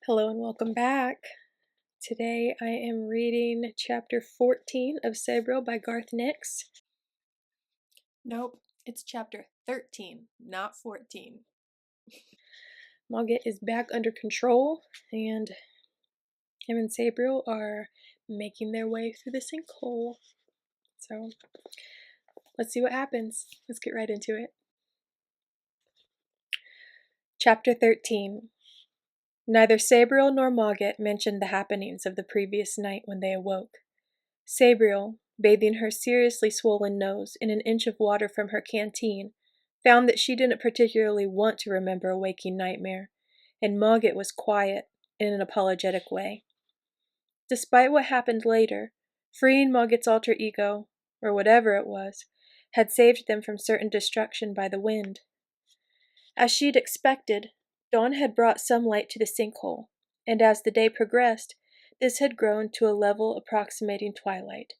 Hello and welcome back. Today I am reading chapter 14 of Sabriel by Garth Nix. Nope, it's chapter 13, not 14. Mogget is back under control, and him and Sabriel are making their way through the sinkhole. So, let's see what happens. Let's get right into it. Chapter 13. Neither Sabriel nor Mogget mentioned the happenings of the previous night when they awoke. Sabriel, bathing her seriously swollen nose in an inch of water from her canteen, found that she didn't particularly want to remember a waking nightmare, and Mogget was quiet in an apologetic way. Despite what happened later, freeing Mogget's alter ego, or whatever it was, had saved them from certain destruction by the wind. As she'd expected, dawn had brought some light to the sinkhole, and as the day progressed, this had grown to a level approximating twilight.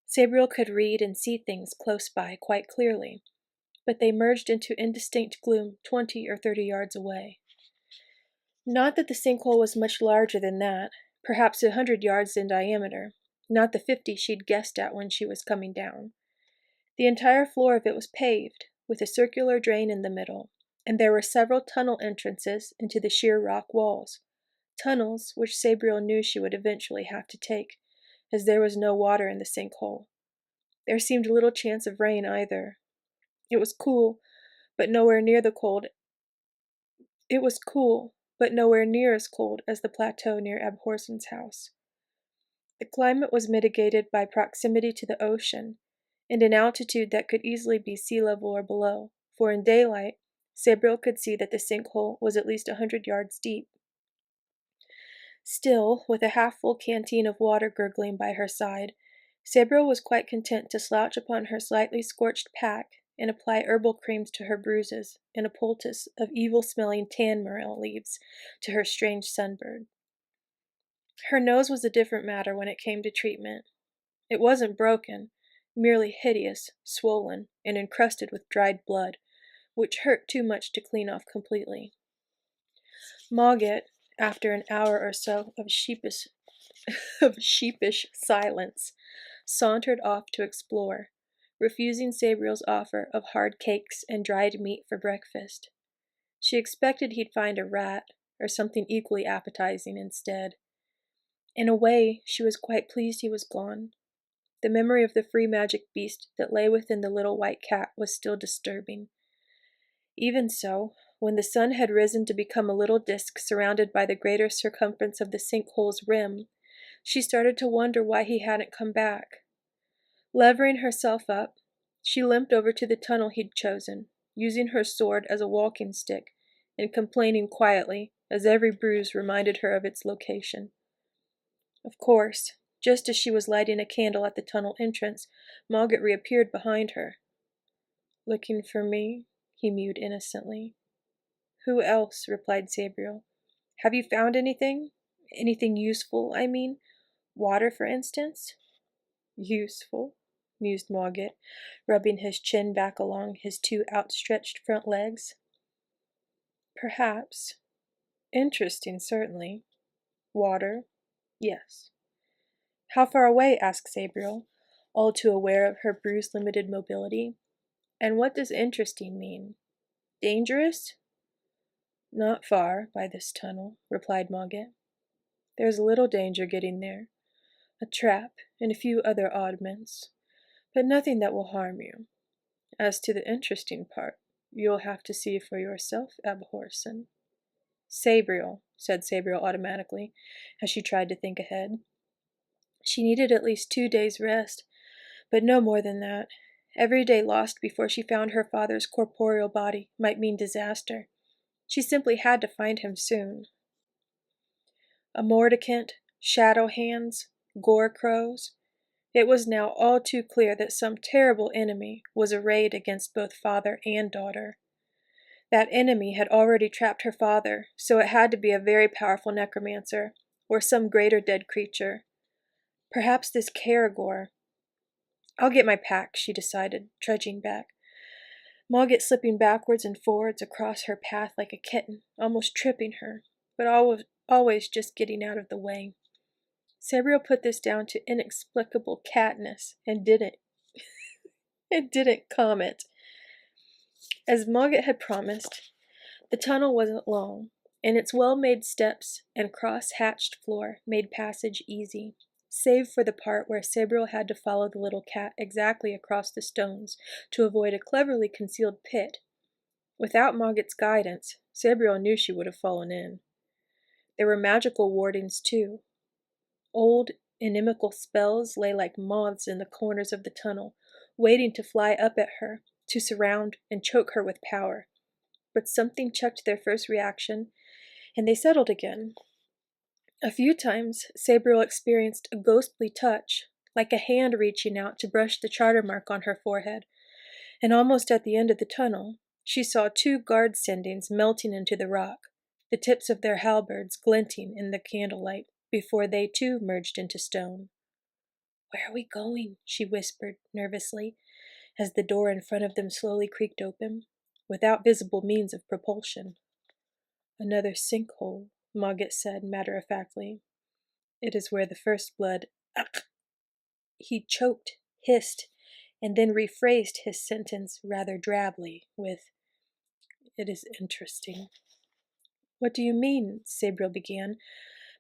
Sabriel could read and see things close by quite clearly, but they merged into indistinct gloom 20 or 30 yards away. Not that the sinkhole was much larger than that, perhaps 100 yards in diameter, not the 50 she'd guessed at when she was coming down. The entire floor of it was paved, with a circular drain in the middle, and there were several tunnel entrances into the sheer rock walls, tunnels which Sabriel knew she would eventually have to take, as there was no water in the sinkhole. There seemed little chance of rain either. It was cool, but nowhere near as cold as the plateau near Abhorsen's house. The climate was mitigated by proximity to the ocean, and an altitude that could easily be sea level or below, for in daylight, Sabriel could see that the sinkhole was at least 100 yards deep. Still, with a half-full canteen of water gurgling by her side, Sabriel was quite content to slouch upon her slightly scorched pack and apply herbal creams to her bruises and a poultice of evil-smelling tan-morel leaves to her strange sunburn. Her nose was a different matter when it came to treatment. It wasn't broken, merely hideous, swollen, and encrusted with dried blood, which hurt too much to clean off completely. Mogget, after an hour or so of sheepish silence, sauntered off to explore, refusing Sabriel's offer of hard cakes and dried meat for breakfast. She expected he'd find a rat, or something equally appetizing instead. In a way, she was quite pleased he was gone. The memory of the free magic beast that lay within the little white cat was still disturbing. Even so, when the sun had risen to become a little disk surrounded by the greater circumference of the sinkhole's rim, she started to wonder why he hadn't come back. Levering herself up, she limped over to the tunnel he'd chosen, using her sword as a walking stick, and complaining quietly, as every bruise reminded her of its location. Of course, just as she was lighting a candle at the tunnel entrance, Mogget reappeared behind her. "Looking for me?" he mewed innocently. "Who else?" replied Sabriel. "Have you found anything? Anything useful, I mean? Water, for instance?" "Useful?" mused Mogget, rubbing his chin back along his two outstretched front legs. "Perhaps. Interesting, certainly. Water? Yes." "How far away?" asked Sabriel, all too aware of her bruise-limited mobility. "And what does interesting mean? Dangerous?" "Not far, by this tunnel," replied Mogget. "There's little danger getting there. A trap, and a few other oddments, but nothing that will harm you. As to the interesting part, you'll have to see for yourself, Abhorsen." "Sabriel," said Sabriel automatically, as she tried to think ahead. She needed at least 2 days' rest, but no more than that. Every day lost before she found her father's corporeal body might mean disaster. She simply had to find him soon. A mordicant, shadow hands, gore crows. It was now all too clear that some terrible enemy was arrayed against both father and daughter. That enemy had already trapped her father, so it had to be a very powerful necromancer, or some greater dead creature. Perhaps this Caragor. "I'll get my pack," she decided, trudging back. Mogget slipping backwards and forwards across her path like a kitten, almost tripping her, but always just getting out of the way. Sabriel put this down to inexplicable catness and didn't comment. As Mogget had promised, the tunnel wasn't long, and its well-made steps and cross-hatched floor made passage easy, save for the part where Sabriel had to follow the little cat exactly across the stones to avoid a cleverly concealed pit. Without Mogget's guidance, Sabriel knew she would have fallen in. There were magical wardings, too. Old, inimical spells lay like moths in the corners of the tunnel, waiting to fly up at her, to surround and choke her with power. But something checked their first reaction, and they settled again. A few times, Sabriel experienced a ghostly touch, like a hand reaching out to brush the charter mark on her forehead, and almost at the end of the tunnel, she saw two guard sendings melting into the rock, the tips of their halberds glinting in the candlelight before they too merged into stone. "Where are we going?" she whispered nervously, as the door in front of them slowly creaked open, without visible means of propulsion. "Another sinkhole," Mogget said matter-of-factly. "It is where the first blood—" He choked, hissed, and then rephrased his sentence rather drably with, "It is interesting." "What do you mean?" Sabriel began,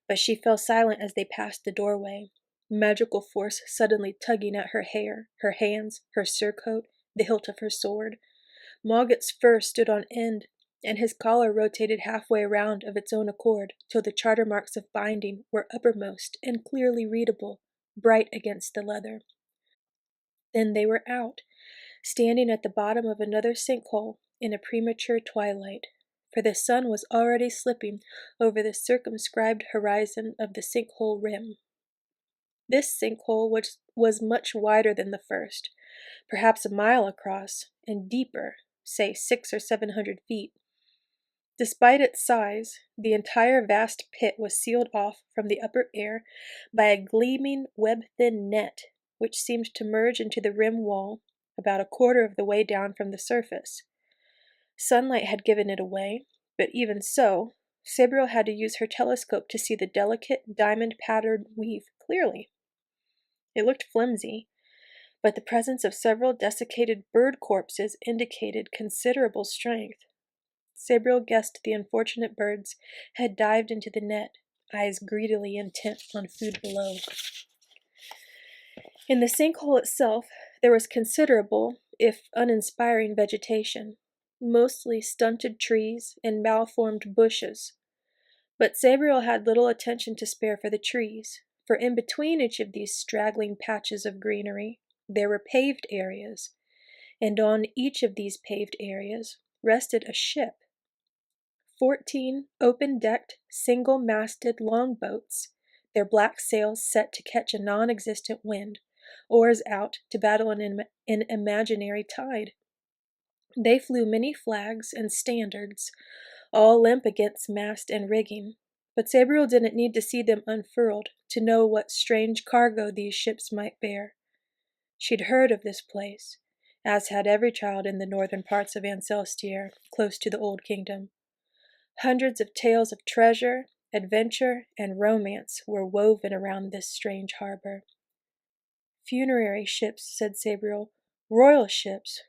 but she fell silent as they passed the doorway, magical force suddenly tugging at her hair, her hands, her surcoat, the hilt of her sword. Mogget's fur stood on end, and his collar rotated halfway around of its own accord till the charter marks of binding were uppermost and clearly readable, bright against the leather. Then they were out, standing at the bottom of another sinkhole in a premature twilight, for the sun was already slipping over the circumscribed horizon of the sinkhole rim. This sinkhole was much wider than the first, perhaps a mile across, and deeper, say 600 or 700 feet. Despite its size, the entire vast pit was sealed off from the upper air by a gleaming web-thin net, which seemed to merge into the rim wall about a quarter of the way down from the surface. Sunlight had given it away, but even so, Sabriel had to use her telescope to see the delicate, diamond-patterned weave clearly. It looked flimsy, but the presence of several desiccated bird corpses indicated considerable strength. Sabriel guessed the unfortunate birds had dived into the net, eyes greedily intent on food below. In the sinkhole itself, there was considerable, if uninspiring, vegetation, mostly stunted trees and malformed bushes. But Sabriel had little attention to spare for the trees, for in between each of these straggling patches of greenery, there were paved areas, and on each of these paved areas rested a ship. 14 open-decked, single-masted longboats, their black sails set to catch a non-existent wind, oars out to battle an imaginary tide. They flew many flags and standards, all limp against mast and rigging, but Sabriel didn't need to see them unfurled to know what strange cargo these ships might bear. She'd heard of this place, as had every child in the northern parts of Ancestier, close to the Old Kingdom. Hundreds of tales of treasure, adventure, and romance were woven around this strange harbor. "Funerary ships," said Sabriel. "Royal ships."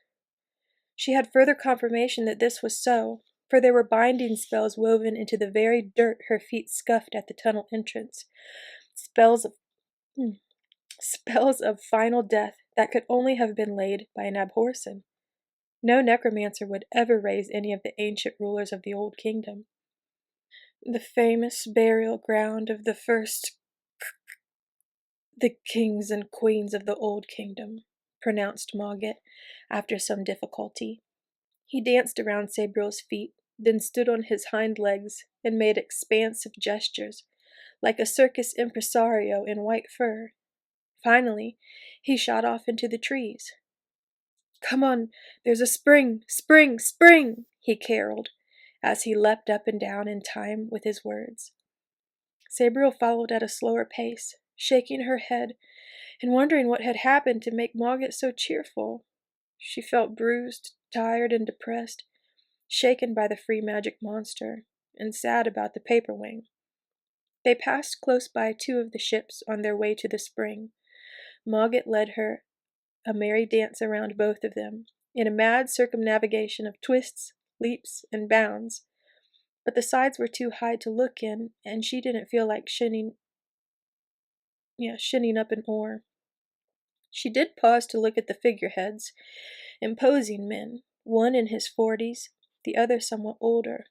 She had further confirmation that this was so, for there were binding spells woven into the very dirt her feet scuffed at the tunnel entrance. Spells of final death that could only have been laid by an abhorsen. No necromancer would ever raise any of the ancient rulers of the Old Kingdom. "The famous burial ground of the kings and queens of the Old Kingdom," pronounced Mogget, after some difficulty. He danced around Sabriel's feet, then stood on his hind legs and made expansive gestures, like a circus impresario in white fur. Finally, he shot off into the trees. "Come on, there's a spring, spring, spring!" he caroled, as he leapt up and down in time with his words. Sabriel followed at a slower pace, shaking her head and wondering what had happened to make Mogget so cheerful. She felt bruised, tired, and depressed, shaken by the free magic monster, and sad about the paper wing. They passed close by 2 of the ships on their way to the spring. Mogget led her a merry dance around both of them, in a mad circumnavigation of twists, leaps, and bounds. But the sides were too high to look in, and she didn't feel like shinning up an oar. She did pause to look at the figureheads, imposing men, one in his 40s, the other somewhat older.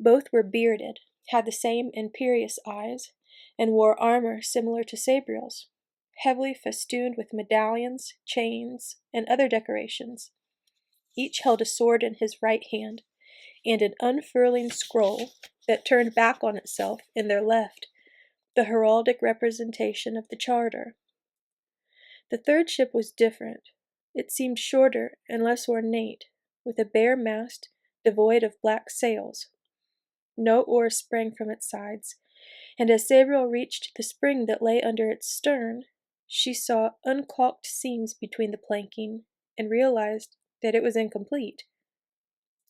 Both were bearded, had the same imperious eyes, and wore armor similar to Sabriel's, heavily festooned with medallions, chains, and other decorations. Each held a sword in his right hand, and an unfurling scroll that turned back on itself in their left, the heraldic representation of the charter. The third ship was different. It seemed shorter and less ornate, with a bare mast devoid of black sails. No oars sprang from its sides, and as Sabriel reached the spring that lay under its stern, she saw uncaulked seams between the planking and realized that it was incomplete.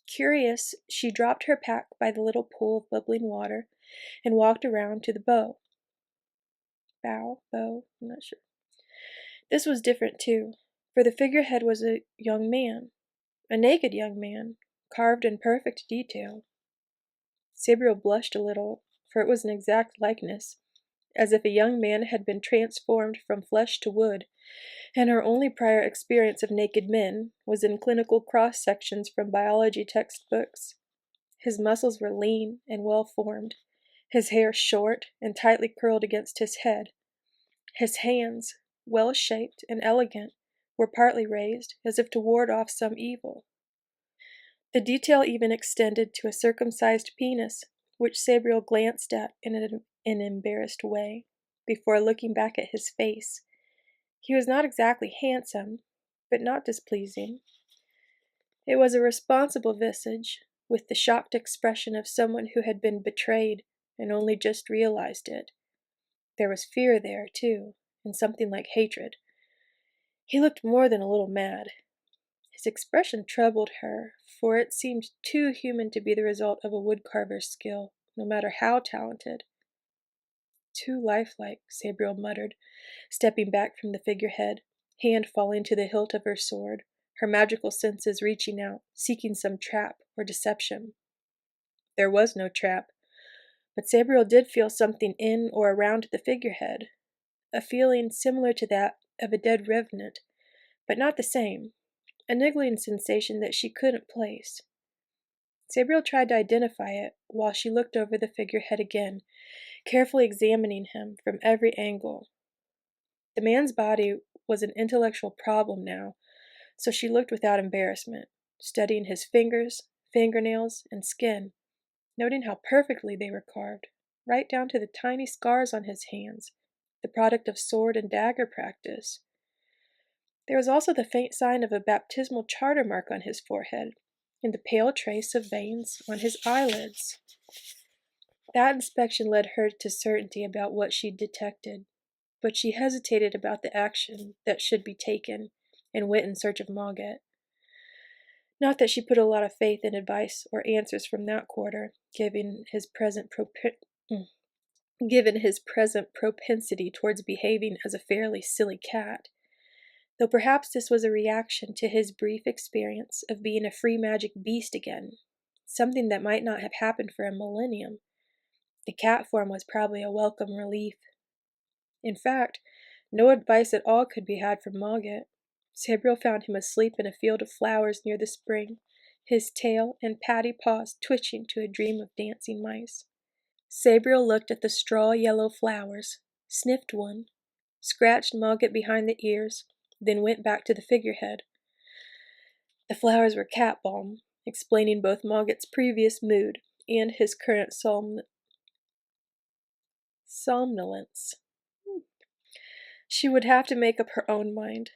Curious, she dropped her pack by the little pool of bubbling water and walked around to the bow. I'm not sure. This was different too, for the figurehead was a young man, a naked young man, carved in perfect detail. Sabriel blushed a little, for it was an exact likeness, as if a young man had been transformed from flesh to wood, and her only prior experience of naked men was in clinical cross-sections from biology textbooks. His muscles were lean and well-formed, his hair short and tightly curled against his head. His hands, well-shaped and elegant, were partly raised, as if to ward off some evil. The detail even extended to a circumcised penis, which Sabriel glanced at in an embarrassed way, before looking back at his face. He was not exactly handsome, but not displeasing. It was a responsible visage, with the shocked expression of someone who had been betrayed and only just realized it. There was fear there, too, and something like hatred. He looked more than a little mad. His expression troubled her, for it seemed too human to be the result of a woodcarver's skill, no matter how talented. Too lifelike, Sabriel muttered, stepping back from the figurehead, hand falling to the hilt of her sword, her magical senses reaching out, seeking some trap or deception. There was no trap, but Sabriel did feel something in or around the figurehead, a feeling similar to that of a dead revenant, but not the same, a niggling sensation that she couldn't place. Sabriel tried to identify it while she looked over the figurehead again, carefully examining him from every angle. The man's body was an intellectual problem now, so she looked without embarrassment, studying his fingers, fingernails, and skin, noting how perfectly they were carved, right down to the tiny scars on his hands, the product of sword and dagger practice. There was also the faint sign of a baptismal charter mark on his forehead, and the pale trace of veins on his eyelids. That inspection led her to certainty about what she'd detected, but she hesitated about the action that should be taken, and went in search of Mogget. Not that she put a lot of faith in advice or answers from that quarter, given his present propensity towards behaving as a fairly silly cat, though perhaps this was a reaction to his brief experience of being a free magic beast again, something that might not have happened for a millennium. The cat form was probably a welcome relief. In fact, no advice at all could be had from Mogget. Sabriel found him asleep in a field of flowers near the spring, his tail and patty paws twitching to a dream of dancing mice. Sabriel looked at the straw-yellow flowers, sniffed one, scratched Mogget behind the ears, then went back to the figurehead. The flowers were cat balm, explaining both Mogget's previous mood and his current somnolence. She would have to make up her own mind.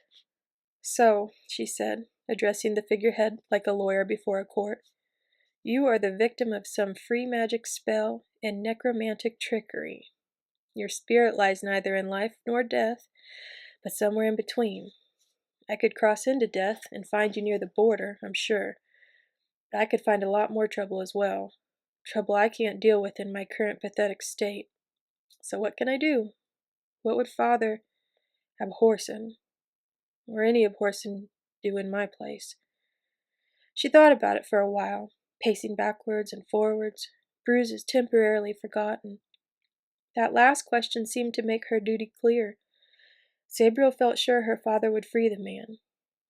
So, she said, addressing the figurehead like a lawyer before a court, you are the victim of some free magic spell and necromantic trickery. Your spirit lies neither in life nor death, but somewhere in between. I could cross into death and find you near the border, I'm sure. But I could find a lot more trouble as well. Trouble I can't deal with in my current pathetic state. So what can I do? What would Father Abhorsen, or any Abhorsen, do in my place? She thought about it for a while, pacing backwards and forwards, bruises temporarily forgotten. That last question seemed to make her duty clear. Sabriel felt sure her father would free the man.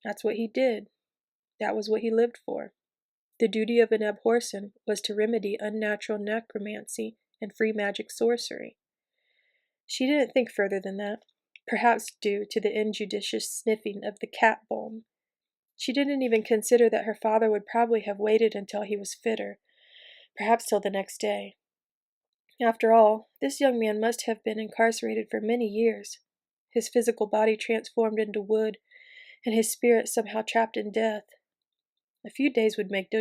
That's what he did. That was what he lived for. The duty of an Abhorsen was to remedy unnatural necromancy and free magic sorcery. She didn't think further than that, perhaps due to the injudicious sniffing of the cat balm. She didn't even consider that her father would probably have waited until he was fitter, perhaps till the next day. After all, this young man must have been incarcerated for many years, his physical body transformed into wood, and his spirit somehow trapped in death. A few days would make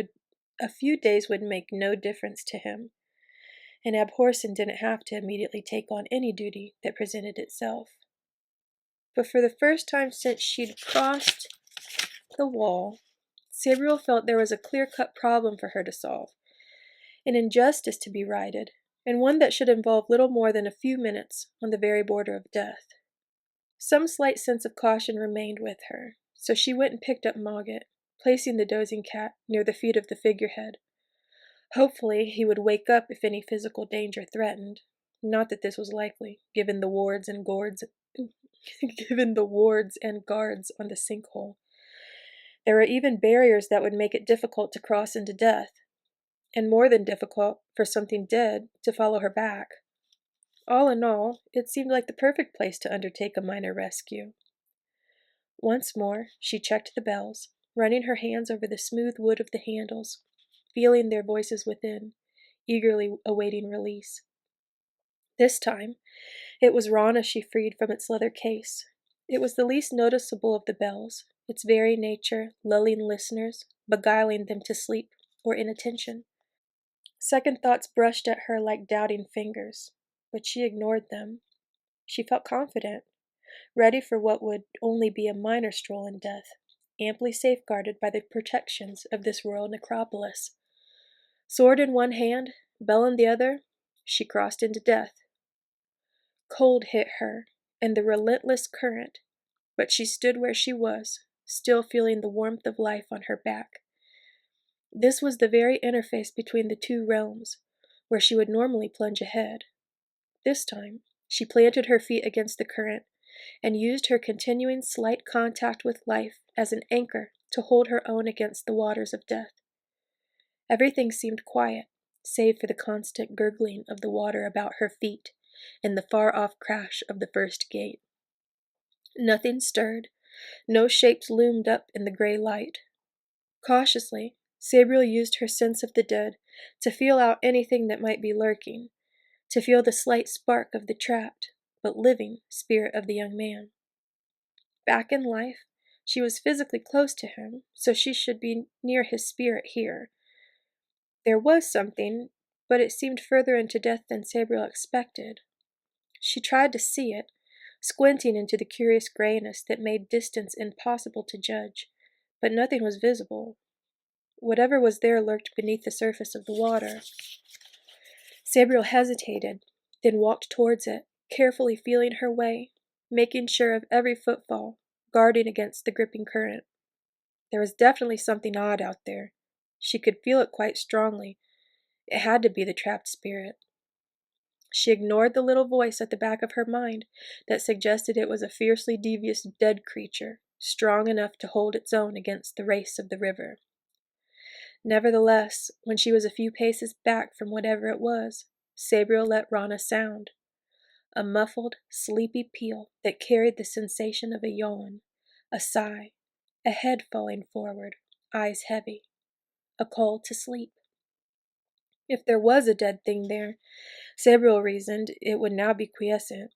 no difference to him, and Abhorsen didn't have to immediately take on any duty that presented itself. But for the first time since she'd crossed the wall, Sabriel felt there was a clear-cut problem for her to solve, an injustice to be righted, and one that should involve little more than a few minutes on the very border of death. Some slight sense of caution remained with her, so she went and picked up Mogget, placing the dozing cat near the feet of the figurehead. Hopefully he would wake up if any physical danger threatened. Not that this was likely, given the wards and guards on the sinkhole. There were even barriers that would make it difficult to cross into death, and more than difficult for something dead to follow her back. All in all, it seemed like the perfect place to undertake a minor rescue. Once more, she checked the bells, running her hands over the smooth wood of the handles, feeling their voices within, eagerly awaiting release. This time, it was Rana she freed from its leather case. It was the least noticeable of the bells, its very nature lulling listeners, beguiling them to sleep or inattention. Second thoughts brushed at her like doubting fingers, but she ignored them. She felt confident, ready for what would only be a minor stroll in death, amply safeguarded by the protections of this royal necropolis. Sword in one hand, bell in the other, she crossed into death. Cold hit her, and the relentless current, but she stood where she was, still feeling the warmth of life on her back. This was the very interface between the two realms, where she would normally plunge ahead. This time, she planted her feet against the current and used her continuing slight contact with life as an anchor to hold her own against the waters of death. Everything seemed quiet, save for the constant gurgling of the water about her feet and the far-off crash of the first gate. Nothing stirred, no shapes loomed up in the gray light. Cautiously, Sabriel used her sense of the dead to feel out anything that might be lurking, to feel the slight spark of the trapped, but living, spirit of the young man. Back in life, she was physically close to him, so she should be near his spirit here. There was something, but it seemed further into death than Sabriel expected. She tried to see it, squinting into the curious grayness that made distance impossible to judge, but nothing was visible. Whatever was there lurked beneath the surface of the water. Sabriel hesitated, then walked towards it, carefully feeling her way, making sure of every footfall, guarding against the gripping current. There was definitely something odd out there. She could feel it quite strongly. It had to be the trapped spirit. She ignored the little voice at the back of her mind that suggested it was a fiercely devious dead creature, strong enough to hold its own against the race of the river. Nevertheless, when she was a few paces back from whatever it was, Sabriel let Rana sound. A muffled, sleepy peal that carried the sensation of a yawn, a sigh, a head falling forward, eyes heavy, a call to sleep. If there was a dead thing there, Sabriel reasoned it would now be quiescent.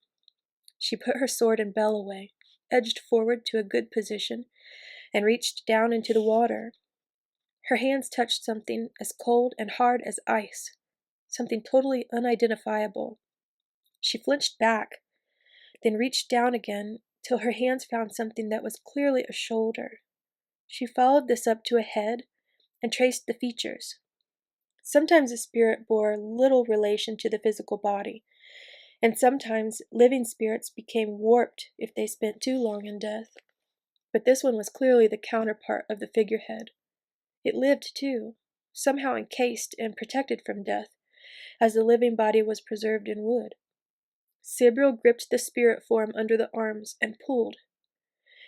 She put her sword and bell away, edged forward to a good position, and reached down into the water. Her hands touched something as cold and hard as ice, something totally unidentifiable. She flinched back, then reached down again till her hands found something that was clearly a shoulder. She followed this up to a head and traced the features. Sometimes the spirit bore little relation to the physical body, and sometimes living spirits became warped if they spent too long in death. But this one was clearly the counterpart of the figurehead. It lived too, somehow encased and protected from death, as the living body was preserved in wood. Sabriel gripped the spirit form under the arms and pulled.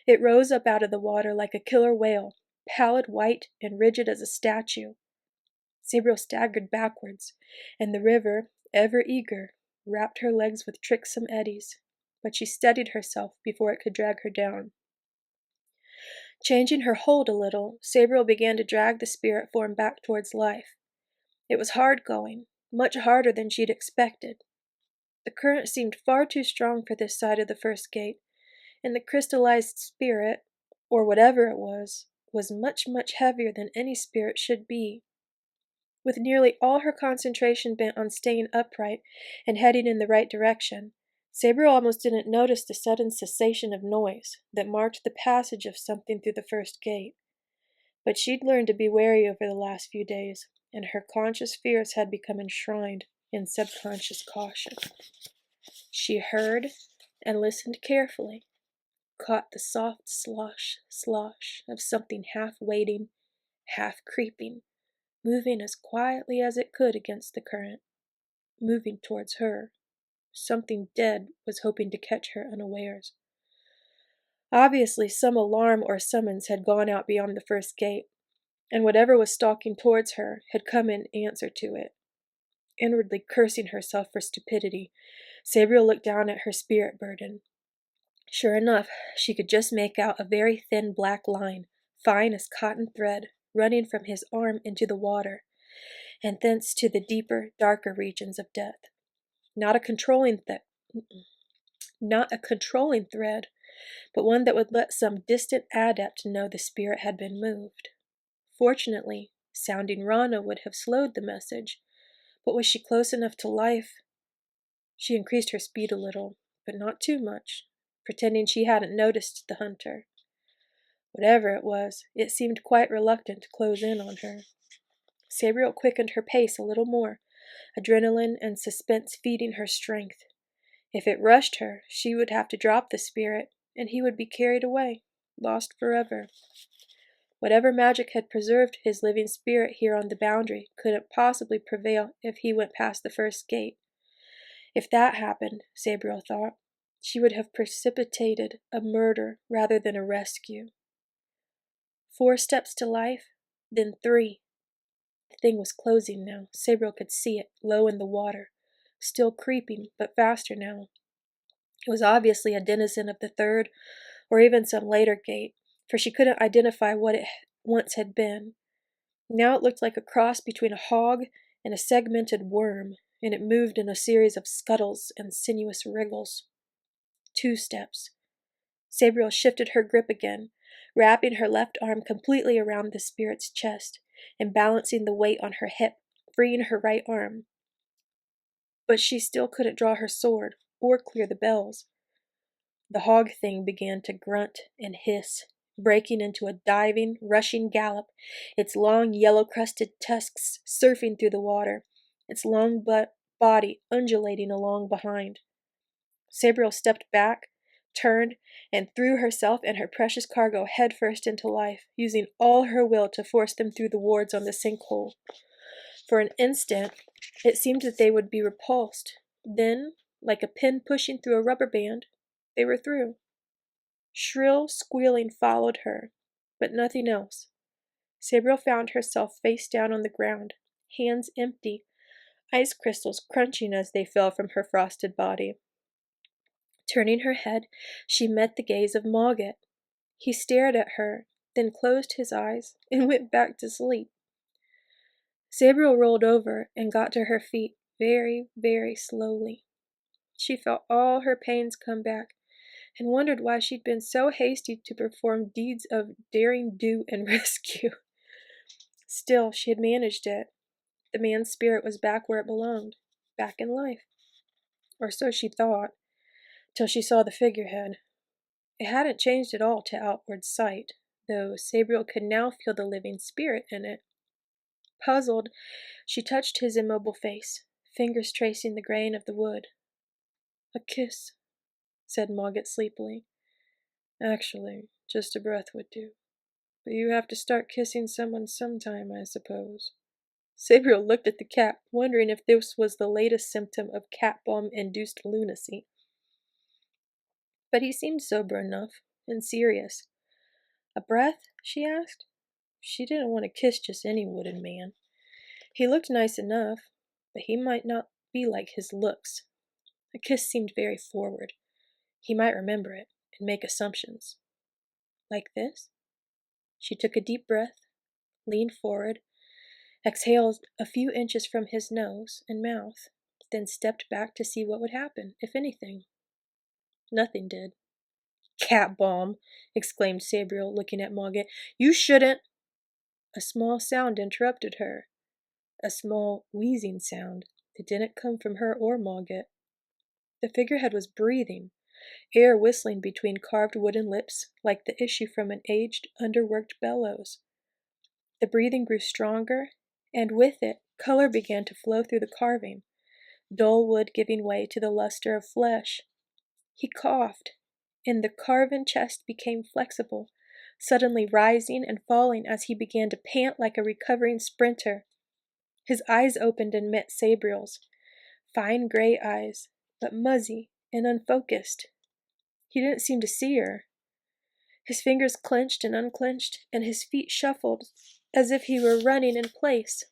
It rose up out of the water like a killer whale, pallid white and rigid as a statue. Sabriel staggered backwards, and the river, ever eager, wrapped her legs with tricksome eddies, but she steadied herself before it could drag her down. Changing her hold a little, Sabriel began to drag the spirit form back towards life. It was hard going, much harder than she'd expected. The current seemed far too strong for this side of the first gate, and the crystallized spirit, or whatever it was much, much heavier than any spirit should be. With nearly all her concentration bent on staying upright and heading in the right direction, Sabriel almost didn't notice the sudden cessation of noise that marked the passage of something through the first gate. But she'd learned to be wary over the last few days, and her conscious fears had become enshrined in subconscious caution. She heard and listened carefully, caught the soft slosh, slosh of something half wading, half creeping, moving as quietly as it could against the current, moving towards her. Something dead was hoping to catch her unawares. Obviously, some alarm or summons had gone out beyond the first gate, and whatever was stalking towards her had come in answer to it. Inwardly cursing herself for stupidity, Sabriel looked down at her spirit burden. Sure enough, she could just make out a very thin black line, fine as cotton thread, running from his arm into the water, and thence to the deeper, darker regions of death. Not a controlling thread, but one that would let some distant adept know the spirit had been moved. Fortunately, sounding Rana would have slowed the message, but was she close enough to life? She increased her speed a little, but not too much, pretending she hadn't noticed the hunter. Whatever it was, it seemed quite reluctant to close in on her. Sabriel quickened her pace a little more, adrenaline and suspense feeding her strength. If it rushed her, she would have to drop the spirit, and he would be carried away, lost forever. Whatever magic had preserved his living spirit here on the boundary couldn't possibly prevail if he went past the first gate. If that happened, Sabriel thought, she would have precipitated a murder rather than a rescue. 4 steps to life, then 3. The thing was closing now. Sabriel could see it, low in the water, still creeping, but faster now. It was obviously a denizen of the 3rd, or even some later gate, for she couldn't identify what it once had been. Now it looked like a cross between a hog and a segmented worm, and it moved in a series of scuttles and sinuous wriggles. 2 steps. Sabriel shifted her grip again, wrapping her left arm completely around the spirit's chest and balancing the weight on her hip, freeing her right arm. But she still couldn't draw her sword or clear the bells. The hog thing began to grunt and hiss, breaking into a diving, rushing gallop, its long yellow-crusted tusks surfing through the water, its long body undulating along behind. Sabriel stepped back, turned, and threw herself and her precious cargo headfirst into life, using all her will to force them through the wards on the sinkhole. For an instant, it seemed that they would be repulsed. Then, like a pin pushing through a rubber band, they were through. Shrill squealing followed her, but nothing else. Sabriel found herself face down on the ground, hands empty, ice crystals crunching as they fell from her frosted body. Turning her head, she met the gaze of Mogget. He stared at her, then closed his eyes and went back to sleep. Sabriel rolled over and got to her feet very, very slowly. She felt all her pains come back and wondered why she'd been so hasty to perform deeds of daring do and rescue. Still, she had managed it. The man's spirit was back where it belonged, back in life. Or so she thought, till she saw the figurehead. It hadn't changed at all to outward sight, though Sabriel could now feel the living spirit in it. Puzzled, she touched his immobile face, fingers tracing the grain of the wood. A kiss, said Mogget sleepily. Actually, just a breath would do. But you have to start kissing someone sometime, I suppose. Sabriel looked at the cat, wondering if this was the latest symptom of cat bomb-induced lunacy. But he seemed sober enough, and serious. A breath? She asked. She didn't want to kiss just any wooden man. He looked nice enough, but he might not be like his looks. A kiss seemed very forward. He might remember it, and make assumptions. Like this? She took a deep breath, leaned forward, exhaled a few inches from his nose and mouth, then stepped back to see what would happen, if anything. Nothing did. Cat bomb! Exclaimed Sabriel, looking at Mogget. You shouldn't! A small sound interrupted her. A small, wheezing sound that didn't come from her or Mogget. The figurehead was breathing, air whistling between carved wooden lips like the issue from an aged, underworked bellows. The breathing grew stronger, and with it, color began to flow through the carving, dull wood giving way to the luster of flesh. He coughed, and the carven chest became flexible, suddenly rising and falling as he began to pant like a recovering sprinter. His eyes opened and met Sabriel's, fine gray eyes, but muzzy and unfocused. He didn't seem to see her. His fingers clenched and unclenched, and his feet shuffled as if he were running in place.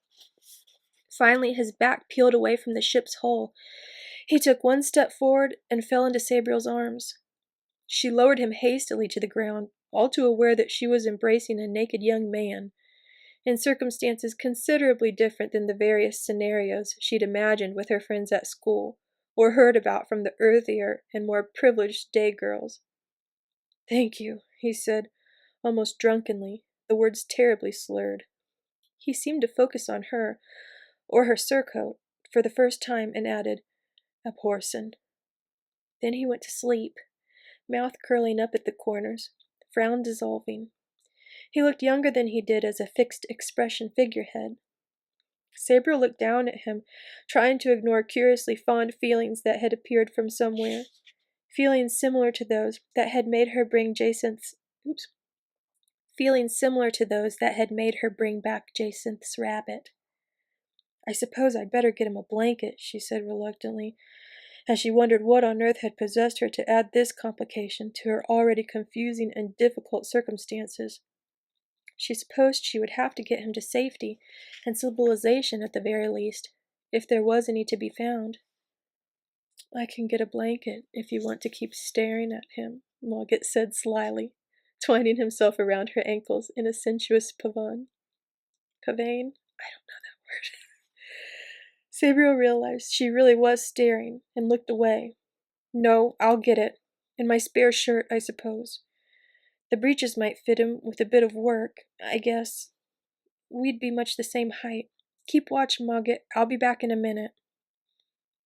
Finally, his back peeled away from the ship's hull. He took one step forward and fell into Sabriel's arms. She lowered him hastily to the ground, all too aware that she was embracing a naked young man, in circumstances considerably different than the various scenarios she'd imagined with her friends at school, or heard about from the earthier and more privileged day girls. Thank you, he said, almost drunkenly, the words terribly slurred. He seemed to focus on her, or her surcoat, for the first time, and added, a porson. Then he went to sleep, mouth curling up at the corners, frown dissolving. He looked younger than he did as a fixed-expression figurehead. Sabriel looked down at him, trying to ignore curiously fond feelings that had appeared from somewhere, feelings similar to those that had made her bring back Jacinth's rabbit. I suppose I'd better get him a blanket, she said reluctantly, as she wondered what on earth had possessed her to add this complication to her already confusing and difficult circumstances. She supposed she would have to get him to safety and civilization at the very least, if there was any to be found. I can get a blanket if you want to keep staring at him, Mogget said slyly, twining himself around her ankles in a sensuous pavane. Pavane? I don't know that word. Sabriel realized she really was staring and looked away. No, I'll get it. In my spare shirt, I suppose. The breeches might fit him with a bit of work, I guess. We'd be much the same height. Keep watch, Mogget. I'll be back in a minute.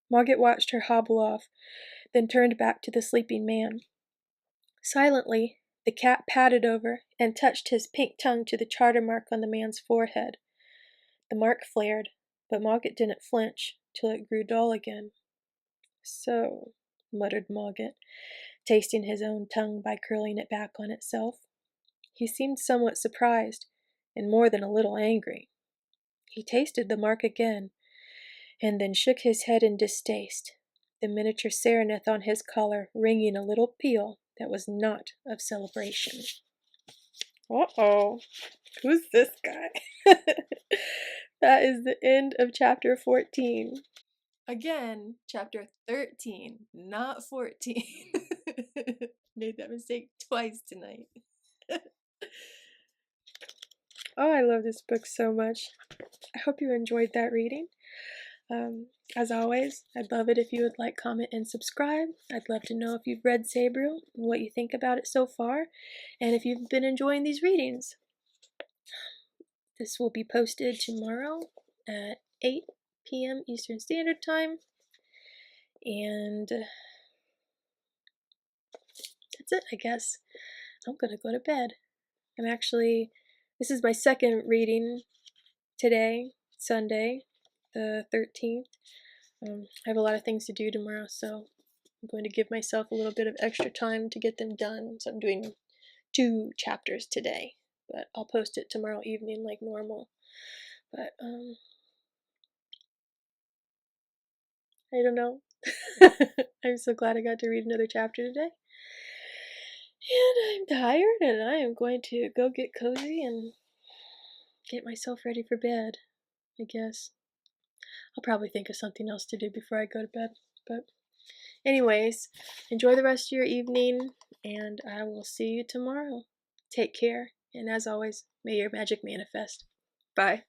Mogget watched her hobble off, then turned back to the sleeping man. Silently, the cat padded over and touched his pink tongue to the charter mark on the man's forehead. The mark flared, but Mogget didn't flinch till it grew dull again. So, muttered Mogget, tasting his own tongue by curling it back on itself. He seemed somewhat surprised, and more than a little angry. He tasted the mark again, and then shook his head in distaste, the miniature sereneth on his collar ringing a little peal that was not of celebration. Uh-oh, who's this guy? That is the end of chapter 14. Again, chapter 13, not 14. Made that mistake twice tonight. Oh, I love this book so much. I hope you enjoyed that reading. As always, I'd love it if you would like, comment, and subscribe. I'd love to know if you've read Sabriel and what you think about it so far, and if you've been enjoying these readings. This will be posted tomorrow at 8 p.m. Eastern Standard Time, and that's it, I guess. I'm gonna go to bed. This is my second reading today, Sunday, the 13th. I have a lot of things to do tomorrow, so I'm going to give myself a little bit of extra time to get them done, so I'm doing 2 chapters today, but I'll post it tomorrow evening like normal. But, I don't know. I'm so glad I got to read another chapter today. And I'm tired, and I am going to go get cozy and get myself ready for bed, I guess. I'll probably think of something else to do before I go to bed. But anyways, enjoy the rest of your evening, and I will see you tomorrow. Take care, and as always, may your magic manifest. Bye.